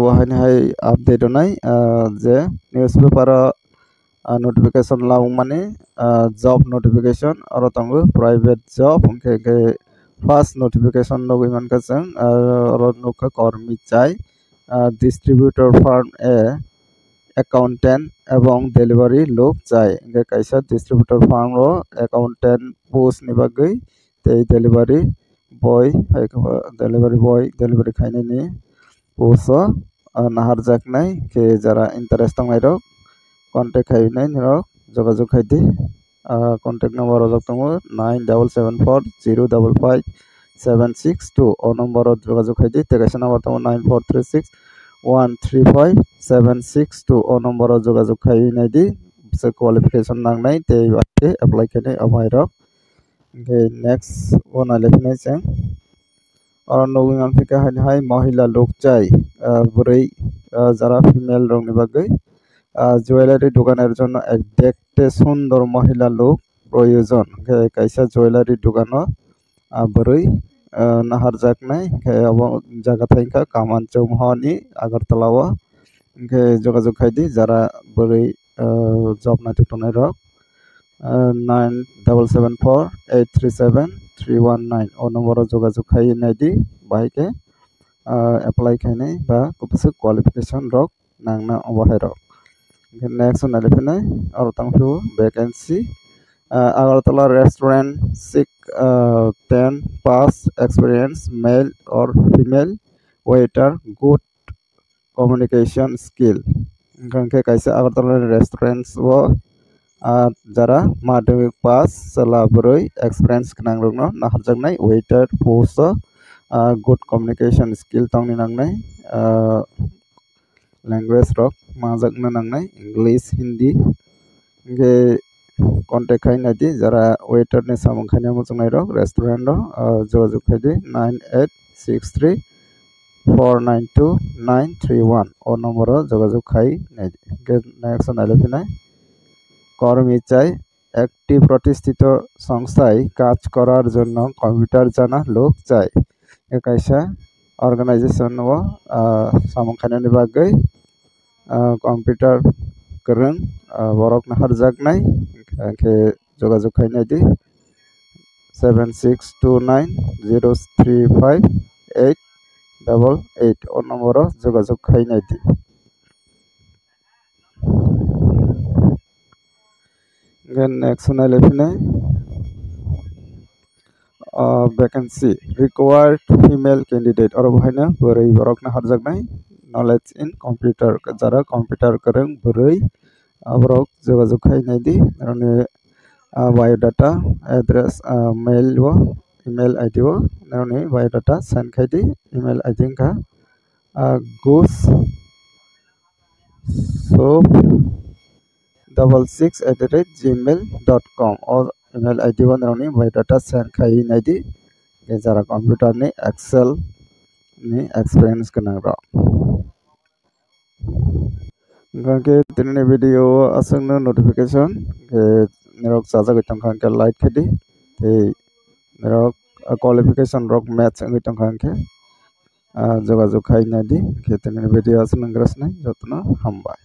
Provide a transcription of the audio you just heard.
wahai hai update onai je newspaper notification laung mani job notification aro tango private job ke first notification nogui manka jang aro nokha kormi chai distributor firm a accountant এবং delivery লোক চাই ইনকে কাইসা distributor firm ro accountant post ni bagai tei delivery boy delivery khainai ni post nahar jaknai ke jara interest tangnai rok contact khainai ni rok jogajuk khaidi contact number rok tongo 9740555762 o number jogajuk khaidi te kaisa number tongo 9436135762 o number jogajuk khainai di se qualification nangnai te bate apply khainai amai rok okay next one lepnai chang और नौगी मानसिका हाय महिला लोक चाই बुरै যারা female রং ni bagৈ jewellery দোকানের জন্য এক দেখতে সুন্দর মহিলা লোক প্রয়োজন কাইসা জুয়েলারি দোকানো বুरै নাহার জাকনাই জায়গা থাইকা কামান চৌমহনি আগরতলাও যোগাযোগ খাইদি যারা বুरै job নাইতে টনাই rock 9774837319 o number jogajuk khainai di bahike apply khainai ba kupusuk qualification rok nangna obahai rok next one lepnai aro tangphu vacancy Agartala restaurant seek 10 past experience male or female waiter good communication skill gangke kaisa Agartala restaurants wo jara madhyamik pass sala burui experience kanang rokno naharjaknai waiter post good communication skill tongni nangnai language rok majakna nangnai English Hindi ge contact khainai di jara waiter ni samung khainai mujangnai rok restaurant ro jogajuk khaidi 9863492931 o number jogajuk khainai next one lepnai কর্মী চাই একটি প্রতিষ্ঠিত সংস্থায় কাজ করার জন্য computer জানা লোক চাই কাইসা অর্গানাইজেশন ও সামখানানি বাগৈ কম্পিউটার করং বরক নাহার জাগনাই কে যোগাযোগ খাইনাই দি 7629035888 ও নম্বর যোগাযোগ খাইনাই দি next one lepnai vacancy required female candidate or bhaina burai borok na harjaknai knowledge in computer jara computer koreng burai borok jogajuk khainai di none biodata address mail wo email id wo none biodata send khaidi email id ka goose so 66@gmail.com or email id one noni biodata send khainai di jara computer ni excel ni experience kanang ro gangke tinni video asangna notification nerok sajagoi tongkha like khedi ei nerok qualification rok match ngi tongkha jogajuk khainai di tinni video asangna grasnai jotno hambai।